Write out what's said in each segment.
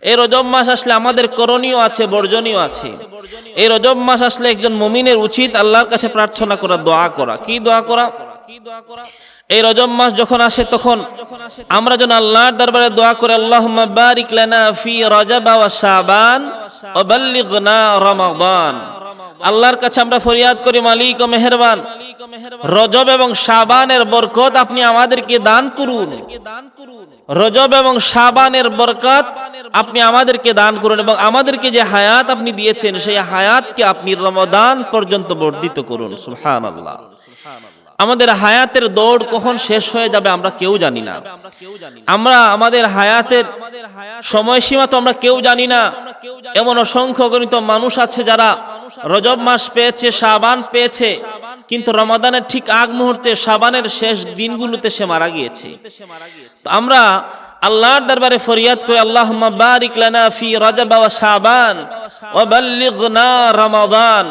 এই রজব মাস আসলে আমাদের করণীয় আছে, বর্জনীয় আছে। এই রজব মাস আসলে একজন মুমিনের উচিত আল্লাহর কাছে প্রার্থনা করা, দোয়া করা। কি দোয়া করা? এই রজব মাস যখন আসে তখন আমরা যেন আল্লাহর দরবারে দোয়া করে, আল্লাহুম্মা বারিক লানা ফি রজব ওয়া শাবান ওয়া বাল্লিগনা রমাদান। আল্লাহর কাছে আমরা ফরিয়াদ করি, মালিক ও মেহেরবান, রজব এবং শাবানের বরকত আপনি আমাদেরকে দান করুন। রজব এবং শাবানের বরকত আপনি আমাদেরকে দান করুন এবং আমাদেরকে যে হায়াত আপনি দিয়েছেন সেই হায়াতকে আপনি রমাদান পর্যন্ত বর্ধিত করুন। সুবহানাল্লাহ। আমাদের হায়াতের দৌড় কখন শেষ হয়ে যাবে আমরা কেউ জানি না। আমরা আমাদের হায়াতের সময়সীমা তো আমরা কেউ জানি না। এমন অসংখ্য গণিত মানুষ আছে যারা রজব মাস পেয়েছে, শাবান পেয়েছে, কিন্তু রমাদানের ঠিক আগ মুহূর্তে, শাবানের শেষ দিনগুলোতে সে মারা গিয়েছে। তো আমরা আল্লাহর দরবারে ফরিয়াদ করি, আল্লাহুম্মা বারিক লানা ফি রজব ওয়া শাবান ওয়া বাল্লিগনা রমাদান।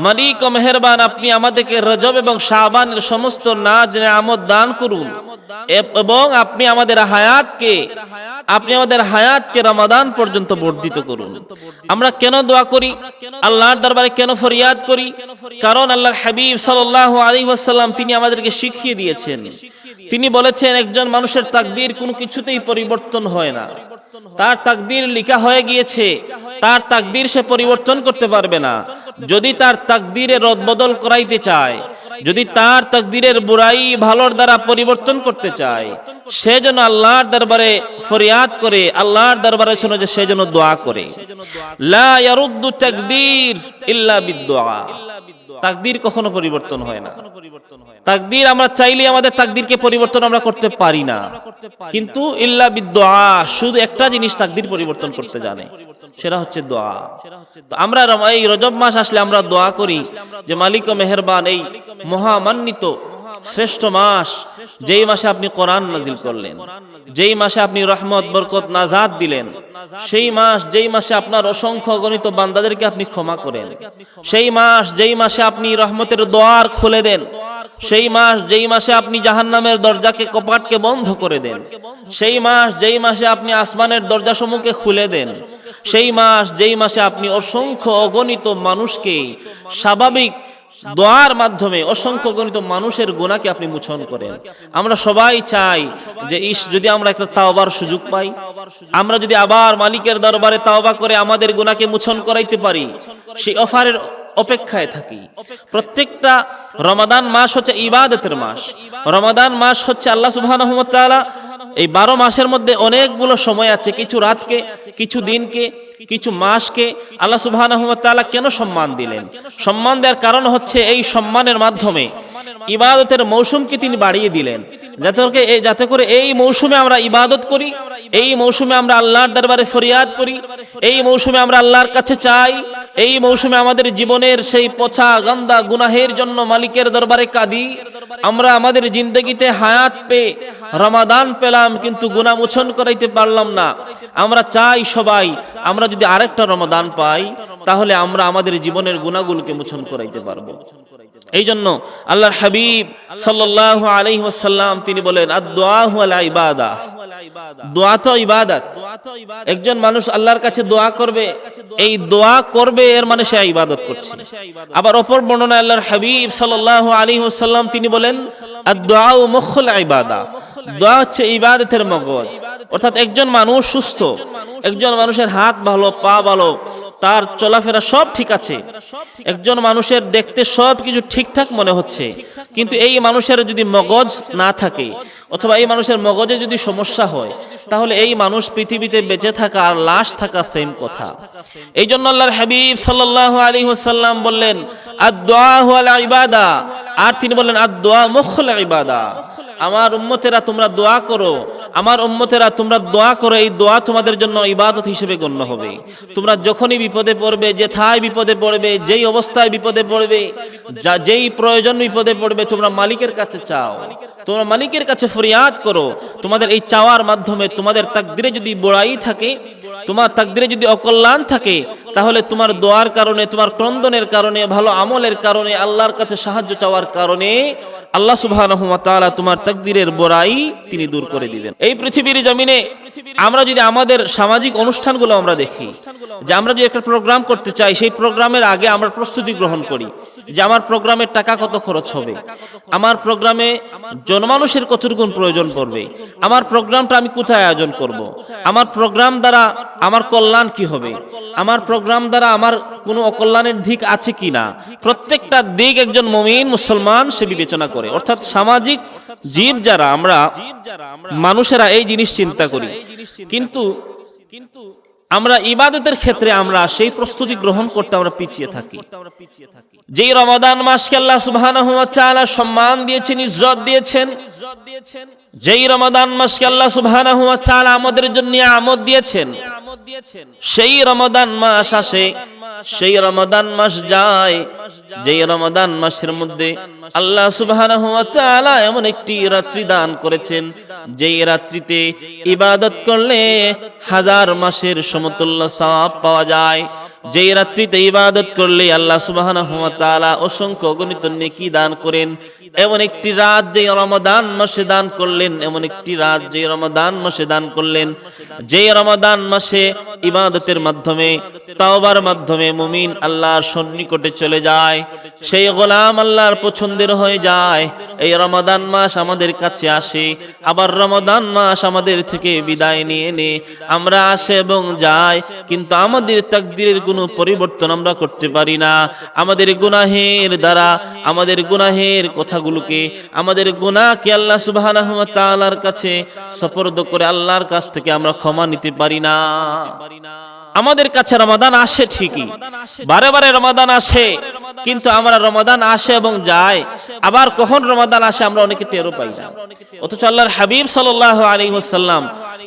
মালিক ও মেহেরবান, আপনি আমাদেরকে রজব এবং শাবানের সমস্ত নাজ নেয়ামত দান করুন এবং আপনি আমাদের হায়াতকে রমাদান পর্যন্ত বর্ধিত করুন। আমরা কেন দোয়া করি, আল্লাহর দরবারে কেন ফরিয়াদ করি? কারণ আল্লাহর হাবিব সাল্লাল্লাহু আলাইহি ওয়াসাল্লাম তিনি আমাদেরকে শিখিয়ে দিয়েছেন। তিনি বলেছেন, একজন মানুষের তাকদীর কোনো কিছুতেই পরিবর্তন হয় না। তার তাকদীর লেখা হয়ে গিয়েছে, তার তাকদীর সে পরিবর্তন করতে পারবে না। যদি তার তাকদীরের রদবদল করাইতে চায়, যদি তার তাকদীরের বুরাই ভালোর দ্বারা পরিবর্তন করতে চায়, সে যেন আল্লাহর দরবারে ফরিয়াদ করে, আল্লাহর দরবারে যে সে যেন দোয়া করে। লা ইয়ারুদ্দু তাকদীর ইল্লা বিদ্দুআ। তাকদীর কখনো পরিবর্তন হয় না। তাকদীর আমরা চাইলে আমাদের তাকদীরকে পরিবর্তন আমরা করতে পারি না, কিন্তু ইল্লা বিদ্দুআ, শুধু একটা জিনিস তাকদীর পরিবর্তন করতে জানে, সেটা হচ্ছে দোয়া। তো আমরা এই রজব মাস আসলে আমরা দোয়া করি যে মালিক ও মেহেরবান, এই মহামান্বিত শ্রেষ্ঠ মাস, যেই মাসে আপনি কোরআন নাজিল করলেন, যেই মাসে আপনি রহমত বরকত নাজাত দিলেন, সেই মাস যেই মাসে আপনার অসংখ্য গণিত বান্দাদেরকে আপনি ক্ষমা করেন, সেই মাস যেই মাসে আপনি রহমতের দ্বার খুলে দেন, সেই মাস যেই মাসে আপনি জাহান্নামের দরজাকে, কপাটকে বন্ধ করে দেন, সেই মাস যেই মাসে আপনি আসমানের দরজাসমূহকে খুলে দেন, সেই মাস যেই মাসে আপনি অসংখ্য অগণিত মানুষকে স্বাভাবিক দোয়ার মাধ্যমে অসংখ্য গণিত মানুষের গুনাহকে আপনি মোচন করেন। আমরা সবাই চাই যে যদি আমরা একটা তাওবার সুযোগ পাই, আমরা যদি আবার মালিকের দরবারে তাওবা করে আমাদের গুনাহকে মোচন করাইতে পারি, সেই অফারের অপেক্ষায় থাকি। প্রত্যেকটা রমাদান মাস হচ্ছে ইবাদতের মাস। রমাদান মাস হচ্ছে আল্লাহ সুবহানাহু ওয়া তাআলা এই 12 মাসের মধ্যে অনেকগুলো সময় আছে, কিছু রাতকে, কিছু দিনকে, কিছু মাসকে আল্লাহ সুবহানাহু ওয়া তাআলা কেন সম্মান দিলেন? সম্মান দেওয়ার কারণ হচ্ছে এই সম্মানের মাধ্যমে ইবাদতের মৌসুমকে তিনি বাড়িয়ে দিলেন, যাতে করে এই মৌসুমে আমরা ইবাদত করি, এই মৌসুমে আমরা আল্লাহর দরবারে ফরিয়াদ করি, এই মৌসুমে আমরা আল্লাহর কাছে চাই, এই মৌসুমে আমাদের জীবনের সেই পচা গন্দা গুনাহের জন্য মালিকের দরবারে কাঁদি। আমরা আমাদের জিন্দগিতে হায়াত পেয়ে রমাদান পেলাম, কিন্তু গুনাহ মোচন করাইতে পারলাম না। আমরা চাই সবাই আমরা যদি আরেকটা রমাদান পাই, তাহলে আমরা আমাদের জীবনের গুনাহগুলোকে মোচন করাইতে পারবো। এই জন্য আল্লাহর হাবিব সাল্লাল্লাহু আলাইহি ওয়াসাল্লাম তিনি বলেন, আদ-দুআ হুয়াল ইবাদাহ। দোয়া তো ইবাদত। একজন মানুষ আল্লাহর কাছে দোয়া করবে, এই দোয়া করবে এর মানে সে ইবাদত করছে। আবার অপর বর্ণনায় আল্লাহর হাবিব সাল্লাল্লাহু আলাইহি ওয়াসাল্লাম তিনি বলেন, আদ-দুআ মুখুল ইবাদাহ। দোয়া হচ্ছে ইবাদতের মগজ। অর্থাৎ একজন মানুষ সুস্থ, একজন মানুষের হাত ভালো, পা ভালো, তার চলাফেরা সব ঠিক আছে, একজন মানুষের দেখতে সব কিছু ঠিকঠাক মনে হচ্ছে, কিন্তু এই মানুষের যদি মগজ না থাকে, অথবা এই মানুষের মগজে যদি সমস্যা হয়, তাহলে এই মানুষ পৃথিবীতে বেঁচে থাকা আর লাশ থাকা সেম কথা। এই জন্য আল্লাহর হাবিব সাল্লাল্লাহু আলাইহি ওয়াসাল্লাম বললেন, আদ-দুআ হুয়াল ইবাদাহ। আর তিনি বললেন, আদ-দুআ মুখুল ইবাদাহ। আমার উম্মতেরা তোমরা দোয়া করো, আমার উম্মতেরা তোমরা দোয়া করো, এই দোয়া তোমাদের জন্য ইবাদত হিসেবে গণ্য হবে। তোমরা যখনই বিপদে পড়বে, যেথায় বিপদে পড়বে, যেই অবস্থায় বিপদে পড়বে, যেই প্রয়োজন বিপদে পড়বে, তোমরা মালিকের কাছে চাও, তোমরা মালিকের কাছে ফরিয়াদ করো। তোমাদের এই চাওয়ার মাধ্যমে তোমাদের তাকদিরে যদি বুরাই থাকে, তোমার তাকদিরে যদি অকল্যাণ থাকে, তাহলে তোমার দোয়ার কারণে, তোমার ক্রন্দনের কারণে, ভালো আমলের কারণে, আল্লাহর কাছে সাহায্য চাওয়ার কারণে আল্লাহ সুবহানাহু ওয়া তাআলা তোমার তাকদীরের বড়াই তিনি দূর করে দিবেন। এই পৃথিবীর জমিনে আমরা যদি আমাদের সামাজিক অনুষ্ঠানগুলো আমরা দেখি, যে আমরা যে একটা প্রোগ্রাম করতে চাই, সেই প্রোগ্রামের আগে আমরা প্রস্তুতি গ্রহণ করি যে আমার প্রোগ্রামের টাকা কত খরচ হবে, আমার প্রোগ্রামে জনমানুষের কতটুকু প্রয়োজন পড়বে, আমার প্রোগ্রামটা আমি কোথায় আয়োজন করব, আমার প্রোগ্রাম দ্বারা আমার কল্যাণ কি হবে, আমার প্রোগ্রাম দ্বারা আমার কোনো অকল্যাণের দিক আছে কিনা, প্রত্যেকটা দিক একজন মুমিন মুসলমান সে বিবেচনা করে। অর্থাৎ সামাজিক জীব যারা আমরা মানুষেরা এই জিনিস চিন্তা করি, কিন্তু আমরা ইবাদতের ক্ষেত্রে আমরা সেই প্রস্তুতি গ্রহণ করতে আমরা পিছিয়ে থাকি। যেই রমাদান মাসকে আল্লাহ সুবহানাহু ওয়া তাআলা সম্মান দিয়েছেন, ইজ্জত দিয়েছেন, যেই রমাদান মাসকে আল্লাহ সুবহানাহু ওয়া তাআলা আমাদের জন্য নিয়ামত দিয়েছেন, সেই রমাদান মাস আসে, সেই রমাদান মাস যায়, যেই রমাদান মাসের মধ্যে আল্লাহ সুবহানাহু ওয়া তাআলা এমন একটি রাত্রি দান করেছেন, যেই রাত্রিতে ইবাদত করলে 1000 মাসের সমতুল্য সওয়াব পাওয়া যায়। যেই রাত্রিতে ইবাদত করলে আল্লাহ সুবহানাহু ওয়া তাআলা অসংখ্য অগণিত নেকি দান করেন। এমন একটি রাত যেই রমাদান মাসে দান করলেন, এমন একটি রাত যেই রমাদান মাসে দান করলেন, যেই রমাদান মাসে ইবাদতের মাধ্যমে, তাওবার মাধ্যমে মুমিন আল্লাহর সন্নিকটে চলে যায়, সেই গোলাম আল্লাহর পছন্দের হয়ে যায়। এই রমাদান মাস আমাদের কাছে আসে, আবার রমাদান মাস আমাদের থেকে বিদায় নিয়ে নে, আমরা আসে এবং যাই, কিন্তু আমাদের তাকদীরের কোনো পরিবর্তন আমরা করতে পারি না। আমাদের গুনাহের দ্বারা, আমাদের গুনাহের কথাগুলোকে, আমাদের গুনাহকে আল্লাহ সুবহানাহু ওয়া তাআলার কাছে সুপর্দ করে আল্লাহর কাছ থেকে আমরা ক্ষমা নিতে পারি না। আমাদের কাছে রমাদান আসে ঠিকই, বারে বারে রমাদান আসে, কিন্তু আমরা রমাদান আসে এবং যায়, আবার কখন রমাদান আসে আমরা অনেকে টেরও পাই না। অথচ আল্লাহর হাবিব সাল্লাল্লাহু আলাইহি ওয়াসাল্লাম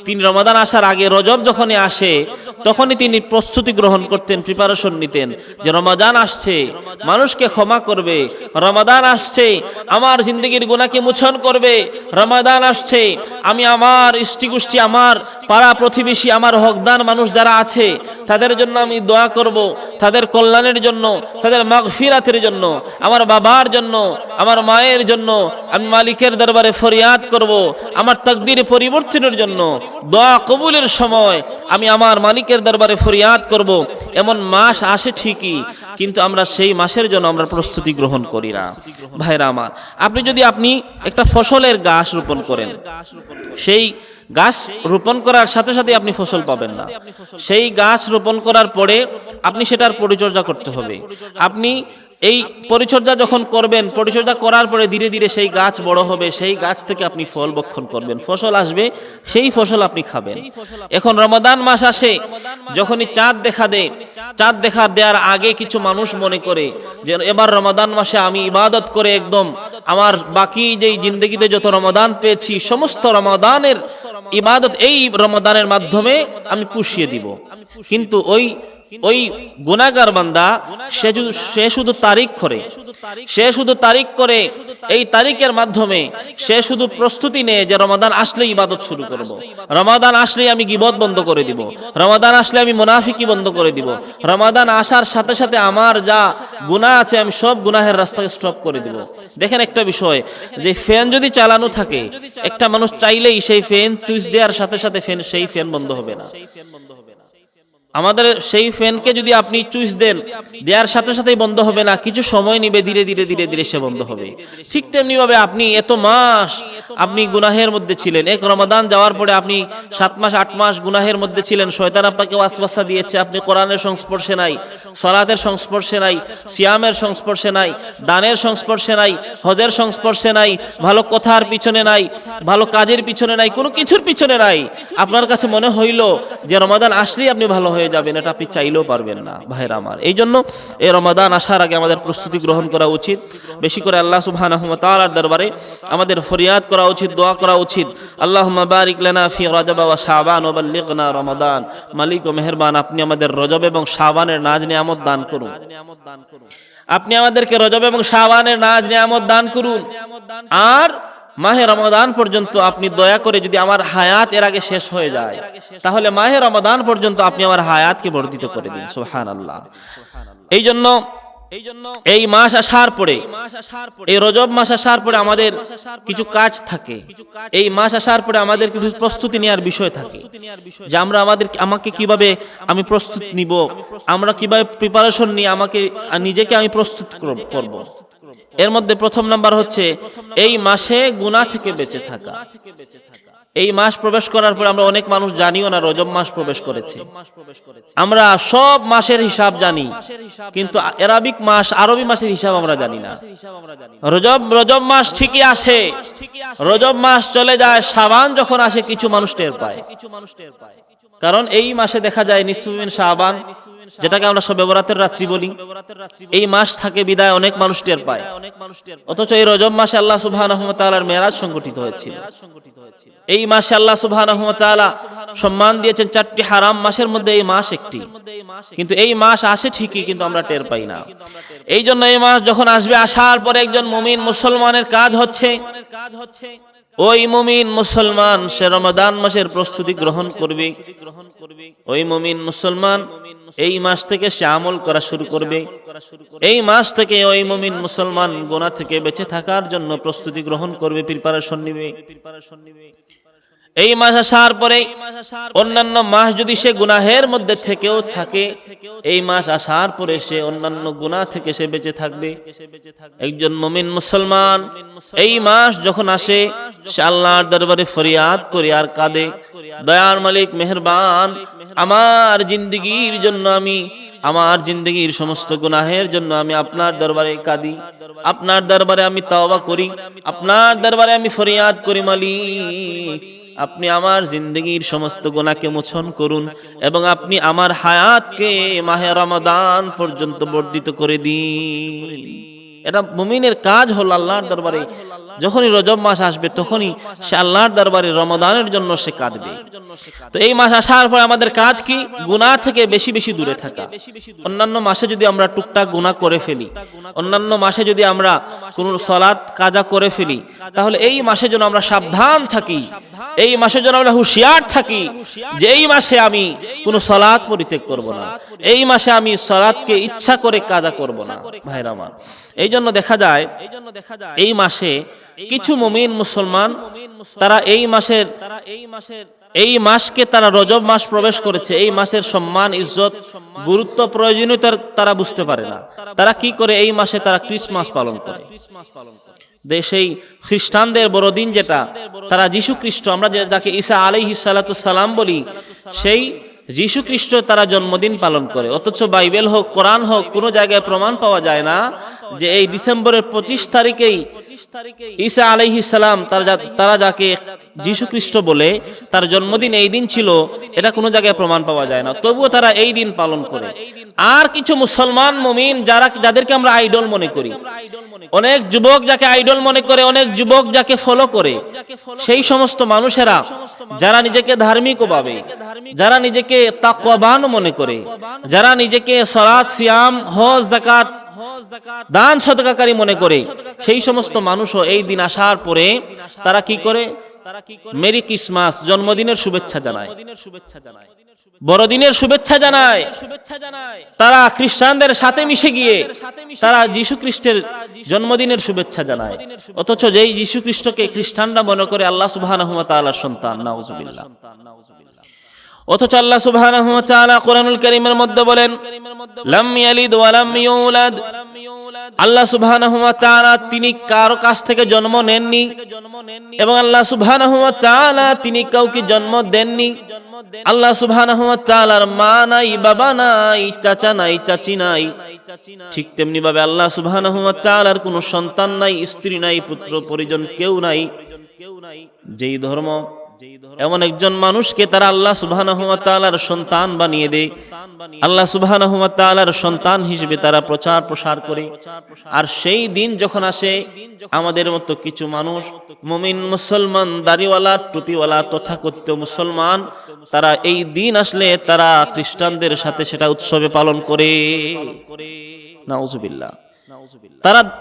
তিনি রমাদান আসার আগে, রজব যখনই আসে তখনই তিনি প্রস্তুতি গ্রহণ করতেন, প্রিপারেশন নিতেন যে রমাদান আসছে, মানুষকে ক্ষমা করবে, রমাদান আসছে আমার জিন্দগির গুনাহকে মোচন করবে, রমাদান আসছে আমি আমার ইষ্টিগোষ্ঠী, আমার পাড়া প্রতিবেশী, আমার হকদার মানুষ যারা আছে তাদের জন্য আমি দোয়া করব, তাদের কল্যাণের জন্য, তাদের মাগফিরাতের জন্য, আমার বাবার জন্য, আমার মায়ের জন্য আমি মালিকের দরবারে ফরিয়াদ করব, আমার তাকদীর পরিবর্তনের জন্য দোয়া কবুলের সময় আমি আমার মালিকের দরবারে ফরিয়াদ করব। এমন মাস আসে ঠিকই, কিন্তু আমরা সেই মাসের জন্য আমরা প্রস্তুতি গ্রহণ করি না। ভাইরা আমার, আপনি যদি একটা ফসলের গাছ রোপণ করেন, সেই গাছ রোপণ করার সাথে সাথে আপনি ফসল পাবেন না। সেই গাছ রোপণ করার পরে আপনি সেটার পরিচর্যা করতে হবে। আপনি এই পরিচর্যা যখন করবেন, পরিচর্যা করার পরে ধীরে ধীরে সেই গাছ বড় হবে, সেই গাছ থেকে আপনি ফল ভক্ষণ করবেন, ফসল আসবে, সেই ফসল আপনি খাবেন। এখন রমাদান মাস আসে, যখনই চাঁদ দেখা দেয়, চাঁদ দেওয়ার আগে কিছু মানুষ মনে করে যে এবার রমাদান মাসে আমি ইবাদত করে একদম আমার বাকি যেই জিন্দগিতে যত রমাদান পেয়েছি সমস্ত রমাদানের ইবাদত এই রমাদানের মাধ্যমে আমি পুষিয়ে দিব। কিন্তু ওই গুনাহগার বান্দা সে শুধু তারিখ করে, এই তারিখের মাধ্যমে সে শুধু প্রস্তুতি নেয় যে রমাদান আসলে ইবাদত শুরু করব, রমাদান আসলে আমি গীবত বন্ধ করে দিব, রমাদান আসলে আমি মুনাফিকি বন্ধ করে দিব, রমাদান আসার সাথে সাথে আমার যা গুনাহ আছে আমি সব গুনাহের রাস্তাকে স্টপ করে দিব। দেখেন একটা বিষয়, যে ফ্যান যদি চালানো থাকে, একটা মানুষ চাইলেই সেই ফ্যান সুইচ দেওয়ার সাথে সাথে সেই ফ্যান বন্ধ হবে না। আমাদের সেই ফ্যানকে যদি আপনি সুইচ দেওয়ার সাথে সাথেই বন্ধ হবে না, কিছু সময় নিবে, ধীরে ধীরে সে বন্ধ হবে। ঠিক তেমনি ভাবে আপনি এত মাস আপনি গুনাহের মধ্যে ছিলেন, এক রমাদান যাওয়ার পরে আপনি 7 মাস 8 মাস গুনাহের মধ্যে ছিলেন, শয়তান আপনাকে ওয়াসওয়াসা দিয়েছে, আপনি কোরআনের সংস্পর্শে নাই, সালাতের সংস্পর্শে নাই, সিয়ামের সংস্পর্শে নাই, দানের সংস্পর্শে নাই, হজের সংস্পর্শে নাই, ভালো কথার পিছনে নাই, ভালো কাজের পিছনে নাই, কোনো কিছুর পিছনে নাই। আপনার কাছে মনে হইল যে রমাদান আসলেই আপনি ভালো হয়ে যাবেন, এটা আপনি চাইলেও পারবেন না। ভাইরা আমার, এই জন্য এই রমাদান আসার আগে আমাদের প্রস্তুতি গ্রহণ করা উচিত। বেশি করে আল্লাহ সুবহানাহু ওয়া তাআলার দরবারে আমাদের ফরিয়াদ করা উচিত, দোয়া করা উচিত। আল্লাহুম্মা বারিক লানা ফি রজব ওয়া শাবান ওয়া বাল্লিগনা রমাদান। মালিক ও মেহেরবান, আপনি আমাদের রজব এবং শাবানের নাজ নিয়ামত দান করুন। আপনি আমাদেরকে রজব এবং শাবানের নাজ নিয়ামত দান করুন। আর মাহে রমাদান পর্যন্ত আপনি দয়া করে, যদি আমার হায়াত এর আগে শেষ হয়ে যায়, তাহলে মাহে রমাদান পর্যন্ত আপনি আমার হায়াতকে বর্ধিত করে দিন। সুবহানাল্লাহ। এই মাস আসার পরে, এই রজব মাস আসার পরে আমাদের কিছু কাজ থাকে। এই মাস আসার পরে আমাদের কিছু প্রস্তুতি নেওয়ার বিষয় থাকে, যে আমাকে কিভাবে আমি প্রস্তুত নিব, আমরা কিভাবে প্রিপারেশন নিয়ে নিজেকে আমি প্রস্তুত করব। এর মধ্যে প্রথম নাম্বার হচ্ছে এই মাসে গুনাহ থেকে বেঁচে থাকা। এই মাস প্রবেশ করার পর আমরা অনেক মানুষ জানিও না রজব মাস প্রবেশ করেছে। আমরা সব মাসের হিসাব জানি, কিন্তু আরবি মাসের হিসাব আমরা জানি না। রজব মাস ঠিকই আসে, রজব মাস চলে যায়, শাবান যখন আসে কিছু মানুষ টের পায়। কারণ এই মাসে দেখা যায় নিসফুমিন শাবান, যেটাকে আমরা সবে বরাতের রাত্রি বলি, এই মাস থাকে বিদায় অনেক মানুষ টের পায়। অথচ এই রজব মাসে আল্লাহ সুবহানাহু ওয়া তাআলার মেরাজ সংঘটিত হয়েছিল। এই মাসে আল্লাহ সুবহানাহু ওয়া তাআলা সম্মান দিয়েছেন 4টি হারাম মাসের মধ্যে এই মাস একটি। কিন্তু এই মাস আসে ঠিকই, কিন্তু আমরা টের পাই না। এই জন্য এই মাস যখন আসবে, আসার পরে একজন মুমিন মুসলমানের কাজ হচ্ছে, ওই মুমিন মুসলমান সে রমাদান মাসের প্রস্তুতি গ্রহণ করবে। ওই মুমিন মুসলমান এই মাস থেকে সে আমল করা শুরু করবে। এই মাস থেকে ওই মুমিন মুসলমান গুনাহ থেকে বেঁচে থাকার জন্য প্রস্তুতি গ্রহণ করবে, প্রিপারেশন নেবে। এই মাস আসার পরে অন্যান্য মাস যদি সে গুনাহের মধ্যে থেকেও থাকে, এই মাস আসার পরে সে অন্যান্য গুনাহ থেকে সে বেঁচে থাকবে। একজন মুমিন মুসলমান এই মাস যখন আসে, সে আল্লাহর দরবারে ফরিয়াদ করে আর কাঁদে, দয়ার মালিক মেহেরবান, আমার জিন্দেগীর সমস্ত গুনাহের জন্য আমি আপনার দরবারে কাঁদি, আপনার দরবারে আমি তওবা করি, আপনার দরবারে আমি ফরিয়াদ করি, মালিক আপনি আমার জিন্দেগীর সমস্ত গুনাহকে মোচন করুন এবং আপনি আমার হায়াতকে মাহে রমাদান পর্যন্ত বর্ধিত করে দিন। এটা মুমিনের কাজ হলো আল্লাহর দরবারে যখনই রজব মাস আসবে তখনই সে আল্লাহর দরবারে রমাদানের জন্য সে কাঁদবে। তো এই মাস আসার পর আমাদের কাজ কি? গুনাহ থেকে বেশি বেশি দূরে থাকা। অন্যান্য মাসে যদি আমরা টুকটাক গুনাহ করে ফেলি, অন্যান্য মাসে যদি আমরা কোন সালাত কাজা করে ফেলি, তাহলে এই মাসে যেন আমরা সাবধান থাকি, এই মাসে যেন আমরা হুঁশিয়ার থাকি যে এই মাসে আমি কোন সালাত পরিত্যাগ করব না, এই মাসে আমি সালাতকে ইচ্ছা করে কাজা করব না। ভাইরা আমার, এই জন্য দেখা যায় এই মাসে কিছু মুমিন মুসলমান তারা এই মাসকে তারা রজব মাস প্রবেশ করেছে, এই মাসের সম্মান, ইজ্জত, গুরুত্ব, প্রয়োজনীয়তা তারা বুঝতে পারে না। তারা কি করে? এই মাসে তারা ক্রিসমাস পালন করে। সেই খ্রিস্টানদের বড়দিন যেটা, তারা যীশু খ্রিস্ট, আমরা যাকে ঈসা আলাইহিস সালাতু সালাম বলি, সেই যীশু খ্রিস্ট তারা জন্মদিন পালন করে। অথচ বাইবেল হোক, কোরআন হোক, কোনো জায়গায় প্রমাণ পাওয়া যায় না যে এই ডিসেম্বরের 25 তারিখেই ঈসা আলাইহিস সালাম তারা যাকে যীশু খ্রিস্ট বলে তার জন্মদিন এই দিন ছিল, এটা কোনো জায়গায় প্রমাণ পাওয়া যায় না। তবুও তারা এই দিন পালন করে। আর কিছু মুসলমান মুমিন যাদেরকে আমরা আইডল মনে করি, অনেক যুবক যাকে আইডল মনে করে, অনেক যুবক যাকে ফলো করে, সেই সমস্ত মানুষেরা যারা নিজেকে ধার্মিক ভাবে, যারা নিজেকে তাকওয়াবান মনে করে, যারা নিজেকে সালাত, সিয়াম, হজ, যাকাত, দান সদকাকারী মনে করে, সেই সমস্ত মানুষও এই দিন আসার পরে তারা কি করে? মেরি ক্রিসমাস, জন্মদিনের শুভেচ্ছা জানায়, বড়দিনের শুভেচ্ছা জানায়। তারা খ্রিস্টানদের সাথে মিশে গিয়ে তারা যীশু খ্রিস্টের জন্মদিনের শুভেচ্ছা জানায়। অথচ যেই যীশু খ্রিস্টকে খ্রিস্টানরা মনে করে আল্লাহ সুবহানাহু ওয়া তাআলার সন্তান, নাউযুবিল্লাহ। অথচ আল্লাহ সুবহানাহু ওয়া তাআলা কোরআনুল কারীমের মধ্যে বলেন, লাম ইয়ালিদ ওয়া লাম ইউলাদ। আল্লাহ সুবহানাহু ওয়া তাআলা তিনি কারো কাছ থেকে জন্ম নেননি এবং আল্লাহ সুবহানাহু ওয়া তাআলা তিনি কাউকে জন্ম দেননি। আল্লাহ সুবহানাহু ওয়া তাআলার মা নাই, বাবা নাই, চাচা নাই, চাচি নাই। ঠিক তেমনি ভাবে আল্লাহ সুবহানাহু ওয়া তাআলার কোনো সন্তান নাই, স্ত্রী নাই, পুত্র পরিজন কেউ নাই। যেই ধর্ম এমন একজন মানুষকে তারা আল্লাহ সুবহানাহু ওয়া তাআলার সন্তান বানিয়ে দেয়, আল্লাহ সুবহানাহু ওয়া তাআলার সন্তান হিসেবে তারা প্রচার প্রসার করে। আর সেই দিন যখন আসে, আমাদের মতো কিছু মানুষ, মুমিন মুসলমান, দাড়িওয়ালা, টুপিওয়ালা, তথাকথিত মুসলমান, তারা এই দিন আসলে তারা খ্রিস্টানদের সাথে সেটা উৎসবে পালন করে। নাউযুবিল্লাহ।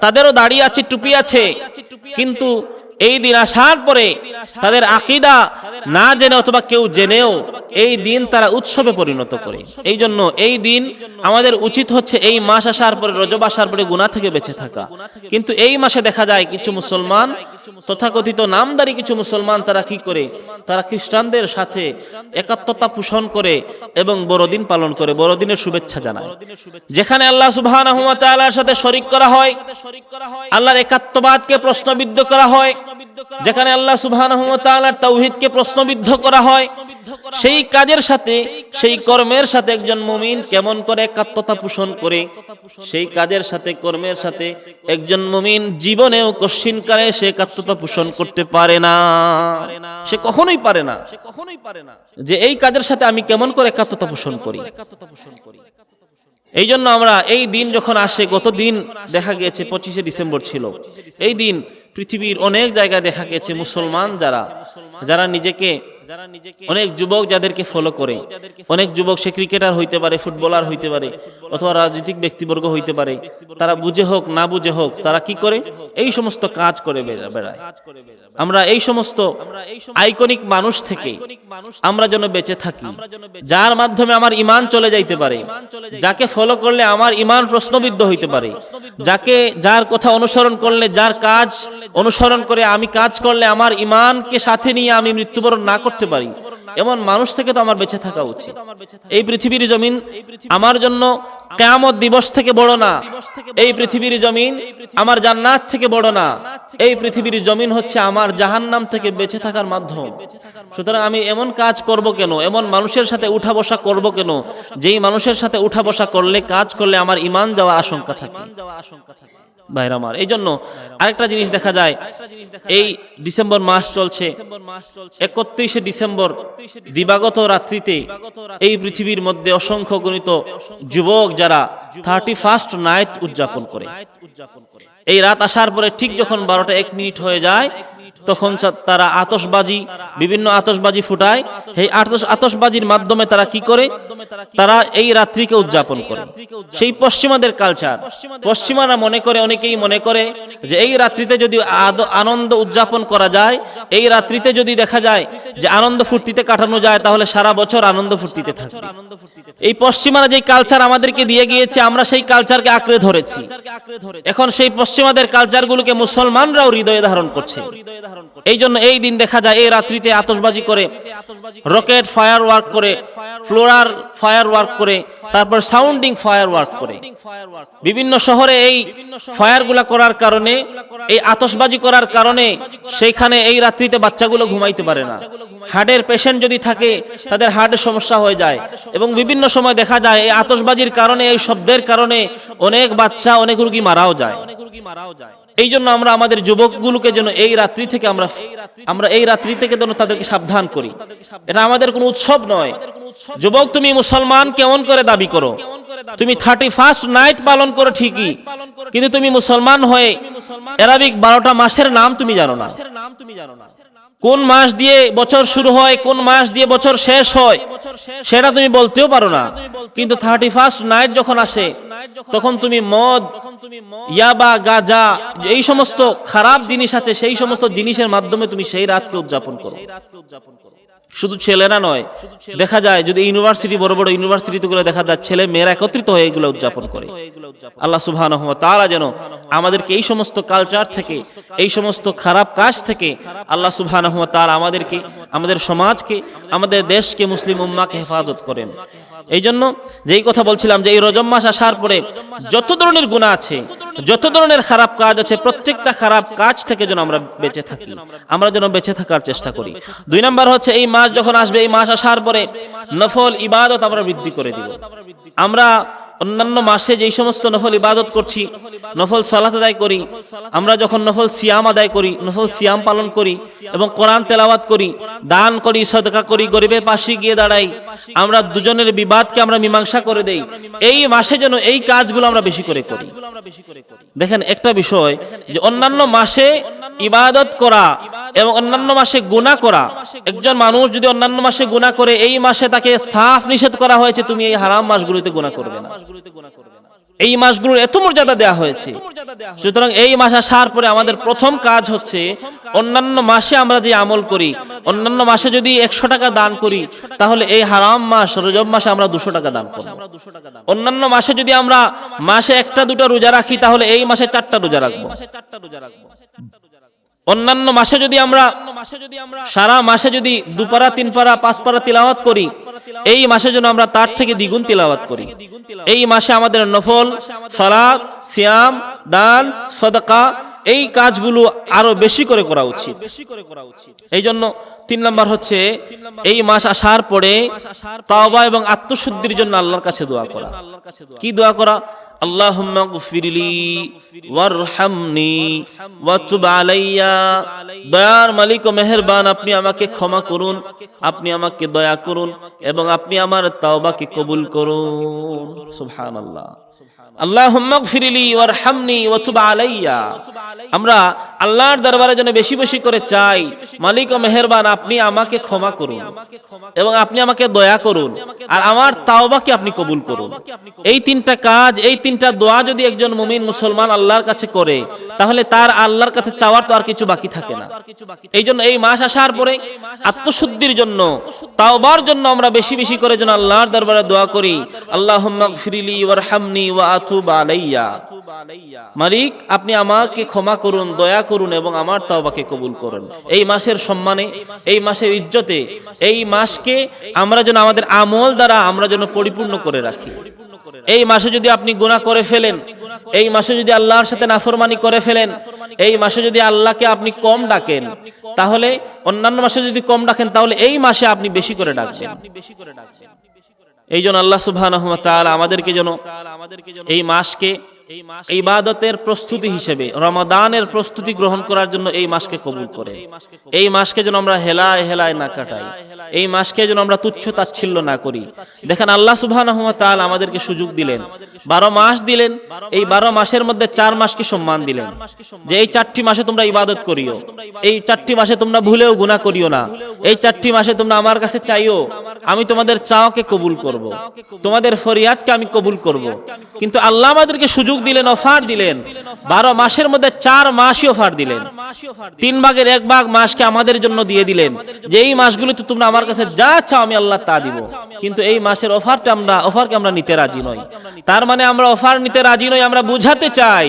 তাদেরও দাড়ি আছে, টুপি আছে, কিন্তু এই দিন আসার পরে তাদের আকীদা না জেনে অথবা কেউ জেনেও এই দিন তারা উৎসবে পরিণত করে। এই জন্য এই দিন আমাদের উচিত হচ্ছে এই মাস আসার পরে, রজব আসার পরে গুনাহ থেকে বেঁচে থাকা। কিন্তু এই মাসে দেখা যায় কিছু মুসলমান, তথাকথিত নামদারি কিছু মুসলমান, তারা কি করে, তারা খ্রিস্টানদের সাথে একাত্মতা পোষণ করে এবং বড়দিন পালন করে, বড়দিনের শুভেচ্ছা জানায়। যেখানে আল্লাহ সুবহানাহু ওয়া তাআলার সাথে শরীক করা হয়, আল্লাহর একাত্মবাদকে প্রশ্নবিদ্ধ করা হয়, যেখানে আল্লাহ সুবহানাহু ওয়া তাআলার তাওহীদকে প্রশ্নবিদ্ধ করা হয়, সেই কাজের সাথে, সেই কর্মের সাথে একজন মুমিন কেমন করে একাত্মতা পোষণ করে, সেই কাজের সাথে, কর্মের সাথে একজন মুমিন জীবনেও কশিনকালে সে একাত্মতা পোষণ করতে পারে না। সে কখনোই পারে না যে এই কাজের সাথে আমি কেমন করে একাত্মতা পোষণ করি। এই জন্য আমরা এই দিন যখন আসে, গত দিন দেখা গিয়েছে 25শে ডিসেম্বর ছিল, এই দিন পৃথিবীর অনেক জায়গায় দেখা গেছে মুসলমান যারা নিজেকে, অনেক যুবক যাদেরকে ফলো করে, অনেক যুবক, সে ক্রিকেটার হইতে পারে, ফুটবলার হইতে পারে, অথবা রাজনৈতিক ব্যক্তিবর্গ হইতে পারে, তারা বুঝে হোক না বুঝে হোক তারা কি করে, এই সমস্ত কাজ করে বেড়ায়। আমরা এই সমস্ত আইকনিক মানুষ থেকে আমরা যেন বেঁচে থাকি, যার মাধ্যমে আমার ঈমান চলে যাইতে পারে, যাকে ফলো করলে আমার ঈমান প্রশ্নবিদ্ধ হইতে পারে, যার কথা অনুসরণ করলে, যার কাজ অনুসরণ করে আমি কাজ করলে আমার ঈমানকে সাথে নিয়ে আমি মৃত্যুবরণ না করতে পারি, এমন মানুষ থেকে তো আমার বেঁচে থাকা উচিত। এই পৃথিবীর জমিন আমার জন্য কিয়ামত দিবস থেকে বড় না, এই পৃথিবীর জমিন আমার জান্নাত থেকে বড় না, এই পৃথিবীর জমিন হচ্ছে আমার জাহান্নাম থেকে বেঁচে থাকার মাধ্যম। সুতরাং আমি এমন কাজ করব কেন, এমন মানুষের সাথে উঠা বসা করব কেন, যেই মানুষের সাথে উঠা বসা করলে, কাজ করলে আমার ঈমান যাওয়ার আশঙ্কা থাকে। ভাইরা আমার, এই জন্য আরেকটা জিনিস দেখা যায়, এই ডিসেম্বর মাস চলছে, 31শে ডিসেম্বর দিবাগত রাত্রিতে এই পৃথিবীর মধ্যে অসংখ্য গণিত যুবক যারা 31st নাইট উদযাপন করে। এই রাত আসার পরে ঠিক যখন 12টা 1 মিনিট হয়ে যায়, তখন তারা আতশবাজি, বিভিন্ন আতশবাজি ফুটায়। এই আতশবাজির মাধ্যমে তারা কি করে, তারা এই রাত্রিকে উদযাপন করে। সেই পশ্চিমাদের কালচার, পশ্চিমারা মনে করে, অনেকেই মনে করে যে এই রাত্রিতে যদি আনন্দ উদযাপন করা যায়, এই রাত্রিতে যদি দেখা যায় যে আনন্দ ফুর্তিতে কাটানো যায়, তাহলে সারা বছর আনন্দ ফুর্তিতে থাকবে। এই পশ্চিমারা যে কালচার আমাদেরকে দিয়ে গিয়েছে, আমরা সেই কালচারকে আঁকড়ে ধরেছি। এখন সেই পশ্চিমাদের কালচারগুলোকে মুসলমানরাও হৃদয়ে ধারণ করছে। এই জন্য এই দিন দেখা যায় এই রাত্রিতে আতশবাজি করে, রকেট ফায়ার ওয়ার্ক করে, ফ্লোরার ফায়ার ওয়ার্ক করে, তারপর সাউন্ডিং ফায়ার ওয়ার্ক করে। বিভিন্ন শহরে এই ফায়ারগুলা করার কারণে, এই আতশবাজি করার কারণে সেইখানে এই রাত্রিতে বাচ্চাগুলো ঘুমাইতে পারে না। হার্টের পেশেন্ট যদি থাকে, তাদের হার্টের সমস্যা হয়ে যায়। এবং বিভিন্ন সময় দেখা যায় এই আতশবাজির কারণে, এই শব্দের কারণে অনেক বাচ্চা, অনেক রোগী মারাও যায়। এই জন্য আমরা আমাদের যুবকগুলোকে যেন এই রাত্রি থেকে আমরা এই রাত্রি থেকে যেন তাদেরকে সাবধান করি। এটা আমাদের কোনো উৎসব নয়। যুবক, তুমি মুসলমান কেমন করে দাবি করো? তুমি 31st নাইট পালন করো ঠিকই, কিন্তু তুমি মুসলমান হয়ে আরবিক 12টা মাসের নাম তুমি জানো না। কোন মাস দিয়ে বছর শুরু হয়, কোন মাস দিয়ে বছর শেষ হয়, সেটা তুমি বলতেও পারো না। কিন্তু 31st নাইট যখন আসে, তখন তুমি মদ, ইয়াবা, গাঁজা, এই সমস্ত খারাপ জিনিস আছে, সেই সমস্ত জিনিসের মাধ্যমে তুমি সেই রাতকে উদযাপন করো। শুধু ছেলেরা নয়, দেখা যায় যদি ইউনিভার্সিটি, বড় বড় ইউনিভার্সিটিতে গুলো দেখা যায় ছেলে মেয়েরা একত্রিত হয়ে এগুলো উদযাপন করে। আল্লাহ সুবহানাহু ওয়া তাআলা যেন আমাদেরকে এই সমস্ত কালচার থেকে, এই সমস্ত খারাপ কাজ থেকে আল্লাহ সুবহানাহু ওয়া তাআলা আমাদেরকে, আমাদের সমাজকে, আমাদের দেশকে, মুসলিম উম্মাহকে হেফাজত করেন। এই জন্য যেই কথা বলছিলাম যে এই রজব মাস আসার পরে যত ধরনের গুনাহ আছে, যত ধরনের খারাপ কাজ আছে, প্রত্যেকটা খারাপ কাজ থেকে যেন আমরা বেঁচে থাকি, আমরা যেন বেঁচে থাকার চেষ্টা করি। 2 নাম্বার হচ্ছে এই মাস যখন আসবে, এই মাস আসার পরে নফল ইবাদত আমরা বৃদ্ধি করে দিব। আমরা অন্যান্য মাসে যেই সমস্ত নফল ইবাদত করছি, নফল সালাত আদায় করি, আমরা যখন নফল সিয়াম আদায় করি, নফল সিয়াম পালন করি এবং কোরআন তেলাওয়াত করি, দান করি, সদকা করি, গরিবের পাশে গিয়ে দাঁড়াই, আমরা দুজনের বিবাদকে আমরা মীমাংসা করে দেই, এই মাসে যেন এই কাজগুলো আমরা বেশি করে করি। দেখেন একটা বিষয়, যে অন্যান্য মাসে ইবাদত করা এবং অন্যান্য মাসে গুনাহ করা, একজন মানুষ যদি অন্যান্য মাসে গুনাহ করে, এই মাসে তাকে সাফ নিষেধ করা হয়েছে তুমি এই হারাম মাসগুলোতে গুনাহ করবে না। এই মাসগুলোর এত মর্যাদা দেওয়া হয়েছে। সুতরাং এই মাস আসার পরে আমাদের প্রথম কাজ হচ্ছে, অন্যান্য মাসে আমরা যে আমল করি, অন্যান্য মাসে যদি 100 টাকা দান করি, তাহলে এই হারাম মাস রজব মাসে আমরা 200 টাকা দান করব। অন্যান্য মাসে যদি আমরা মাসে 1টা 2টা রোজা রাখি, তাহলে এই মাসে 4টা রোজা রাখবো। অন্যান্য মাসে যদি আমরা সারা মাসে যদি 2 পারা 3 পারা 5 পারা তিলাওয়াত করি, এই মাসে যেন আমরা তার থেকে দ্বিগুণ তিলাওয়াত করি। এই মাসে আমাদের নফল সালাত, সিয়াম, দান, সাদাকা এই কাজগুলো আরো বেশি করে করা উচিত। এই জন্য 3 নাম্বার হচ্ছে এই মাস আসার পরে তাওবা এবং আত্মশুদ্ধির জন্য আল্লাহর কাছে দোয়া করা। কি দোয়া করা? আল্লাহুম্মা গফিরলি ওয়ারহামনি ওয়া তুব আলাইয়া। দয়ার মালিক ও মেহেরবান, আপনি আমাকে ক্ষমা করুন, আপনি আমাকে দয়া করুন এবং আপনি আমার তাওবাকে কবুল করুন। সুবহানাল্লাহ। আল্লাহুম্মা গফিরলি ওয়ারহামনি ওয়া তুব আলাইয়া। আমরা আল্লাহর দরবারে যেন বেশি বেশি করে চাই, মালিক ও মেহেরবান আপনি আমাকে ক্ষমা করুন এবং আপনি আমাকে দয়া করুন আর আমার তাওবাকে আপনি কবুল করুন। এই 3টা কাজ, এই 3টা দোয়া যদি একজন মুমিন মুসলমান আল্লাহর কাছে করে, তাহলে তার আল্লাহর কাছে চাওয়ার তো আর কিছু বাকি থাকে না। এই জন্য এই মাস আসার পরে আত্মশুদ্ধির জন্য, তাওবার জন্য আমরা বেশি বেশি করে যেন আল্লাহর দরবারে দোয়া করি, আল্লাহুম্মা গফিরলি ওয়ারহামনি ওয়া আতুব আলাইয়া। মালিক আপনি আমাকে ক্ষমা করুন, দয়া করুন এবং আমার তাওবাকে কবুল করুন। এই মাসের সম্মানে, এই মাসের ইজ্জতে, এই মাসকে আমরা যেন আমাদের আমল দ্বারা আমরা যেন পরিপূর্ণ করে রাখি। এই মাসে যদি আপনি গুনাহ করে ফেলেন, এই মাসে যদি আল্লাহর সাথে নাফরমানি করে ফেলেন, এই মাসে যদি আল্লাহকে আপনি কম ডাকেন, তাহলে অন্যান্য মাসে যদি কম ডাকেন, তাহলে এই মাসে আপনি বেশি করে ডাকবেন। এই জন্য আল্লাহ সুবহানাহু ওয়া তাআলা আমাদেরকে যেন এই মাসকে ইবাদতের প্রস্তুতি হিসেবে, রমাদানের প্রস্তুতি গ্রহণ করার জন্য এই মাসকে কবুল করে। এই মাসকে যেন আমরা হেলায় হেলায় না কাটাই, এই মাসকে যেন আমরা তুচ্ছ তাচ্ছিল্য না করি। দেখেন আল্লাহ সুবহানাহু ওয়া তাআলা আমাদেরকে সুযোগ দিলেন, 12 মাস দিলেন। এই 12 মাসের মধ্যে 4 মাসকে সম্মান দিলেন, যে এই 4টি মাসে তোমরা ইবাদত করিও, এই 4টি মাসে তোমরা ভুলেও গুনাহ করিও না, এই 4টি মাসে তোমরা আমার কাছে চাইও, আমি তোমাদের চাওয়াকে কবুল করব, তোমাদের ফরিয়াদকে আমি কবুল করব। কিন্তু আল্লাহ আমাদেরকে সুযোগ দিলেন, অফার দিলেন, 12 মাসের মধ্যে 4 মাসই অফার দিলেন। 3 ভাগের 1 ভাগ মাসকে আমাদের জন্য দিয়ে দিলেন, যে এই মাসগুলোতে তোমরা আমার কাছে যা চাও আমি আল্লাহ তা দিব। কিন্তু এই মাসের অফারকে আমরা নিতে রাজি নই। তার মানে আমরা অফার নিতে রাজি নই, আমরা বুঝাতে চাই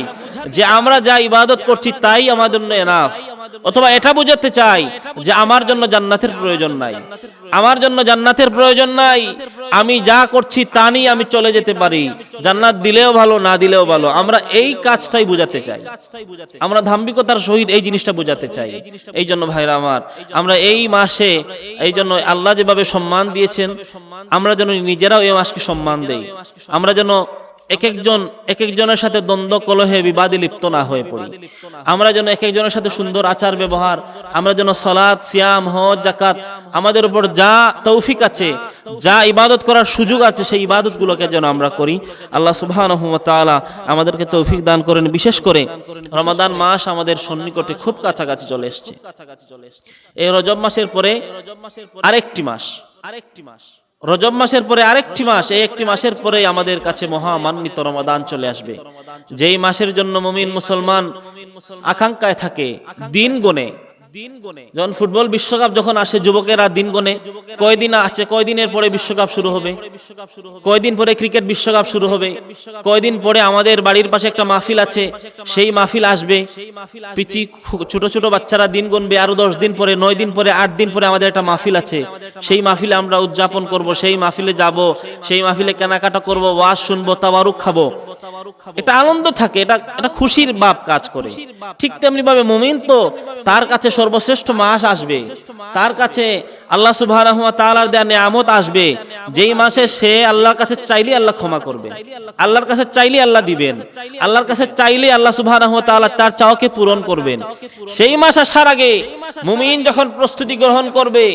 যে আমরা যা ইবাদত করছি তাই আমাদের জন্য এনাফ, অথবা এটা বুঝাতে চাই যে আমার জন্য জান্নাতের প্রয়োজন নাই, আমার জন্য জান্নাতের প্রয়োজন নাই, আমি যা করছি তা নিয়ে আমি চলে যেতে পারি, জান্নাত দিলেও ভালো না দিলেও ভালো। আমরা এই কাজটাই বুঝাতে চাই, আমরা ধাম্বিকতার সহিত এই জিনিসটা বুঝাতে চাই। এই জন্য ভাইরা আমার, আমরা এই মাসে, এই জন্য আল্লাহ যেভাবে সম্মান দিয়েছেন, আমরা যেন নিজেরাও এই মাসকে সম্মান দেই। আমরা যেন এক একজনের সাথে দ্বন্দ্ব কলহে বিবাদে লিপ্ত না হয়ে পড়ি। আমরা যেন এক একজনের সাথে সুন্দর আচার ব্যবহার, আমরা যেন সালাত, সিয়াম, হজ, যাকাত, আমাদের উপর যা তৌফিক আছে, যা ইবাদত করার সুযোগ আছে, সেই ইবাদতগুলোকে যেন আমরা করি। আল্লাহ সুবহানাহু ওয়া তাআলা আমাদেরকে তৌফিক দান করেন। বিশেষ করে রমাদান মাস আমাদের সন্নিকটে খুব কাছাকাছি চলে এসেছে। এই রজব মাসের পরে আরেকটি মাস, রজব মাসের পরে আরেকটি মাস, এই একটি মাসের পরে আমাদের কাছে মহামান্বিত রমাদান চলে আসবে, যেই মাসের জন্য মুমিন মুসলমান আকাঙ্ক্ষায় থাকে, দিন গণে। যখন ফুটবল বিশ্বকাপ যখন আসে, যুবকেরা দিন গণে, কয়দিন আছে, কয়দিনের পরে বিশ্বকাপ শুরু হবে, কয়দিন পরে ক্রিকেট বিশ্বকাপ শুরু হবে, কয়দিন পরে আমাদের বাড়ির পাশে একটা মাহফিল আছে, সেই মাহফিল আসবে। পিচি ছোট ছোট বাচ্চারা দিন গণবে, আরো 10 দিন পরে, 9 দিন পরে, 8 দিন পরে আমাদের একটা মাহফিল আছে, সেই মাহফিলে আমরা উদযাপন করব, সেই মাহফিলে যাব, সেই মাহফিলে কেনাকাটা করব, ওয়াজ শুনবো, তাবারুক খাবো। এটা আনন্দ থাকে, এটা খুশির ভাব কাজ করে। ঠিক তেমনি ভাবে মুমিন তো তার কাছে সর্বশ্রেষ্ঠ মাস আসবে, তার কাছে আল্লাহ সুবহানাহু ওয়া তাআলার দেয়া নিয়ামত আসবে, যেই মাসে সে আল্লাহর কাছে চাইলে আল্লাহ ক্ষমা করবে, আল্লাহর কাছে চাইলে আল্লাহ দিবেন, আল্লাহর কাছে চাইলে আল্লাহ সুবহানাহু ওয়া তাআলা তার চাওয়াকে পূরণ করবেন। সেই মাস আসার আগে মুমিন যখন প্রস্তুতি গ্রহণ করবে,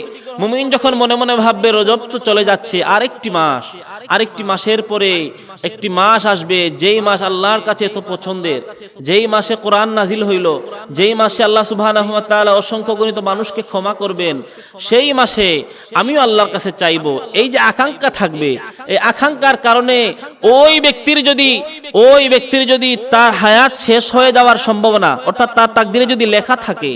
মুমিন যখন মনে মনে ভাববে রজব তো চলে যাচ্ছে, আরেকটি মাসের পরে একটি মাস আসবে, যেই মাস আল্লাহর কাছে এত পছন্দের, যেই মাসে কোরআন নাজিল হইল, যেই মাসে আল্লাহ সুবহানাহু ওয়া তাআলা অসংখ্য গণিত মানুষকে ক্ষমা করবেন, সেই মাসে আমিও আল্লাহর কাছে চাইবো। এই যে আকাঙ্ক্ষা থাকবে, এই আকাঙ্ক্ষার কারণে ওই ব্যক্তির যদি তার হায়াত শেষ হয়ে যাওয়ার সম্ভাবনা, অর্থাৎ তার তাকদিরে যদি লেখা থাকে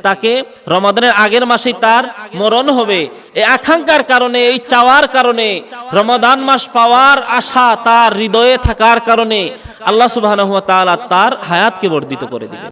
তাকে রমাদানের আগের মাসেই তার মরণ হবে, এই আকাঙ্ক্ষার কারণে, এই চাওয়ার কারণে, রমাদান মাস পাওয়ার আশা তার হৃদয়ে থাকার কারণে আল্লাহ সুবহানাহু ওয়া তাআলা তার হায়াতকে বর্ধিত করে দিবেন।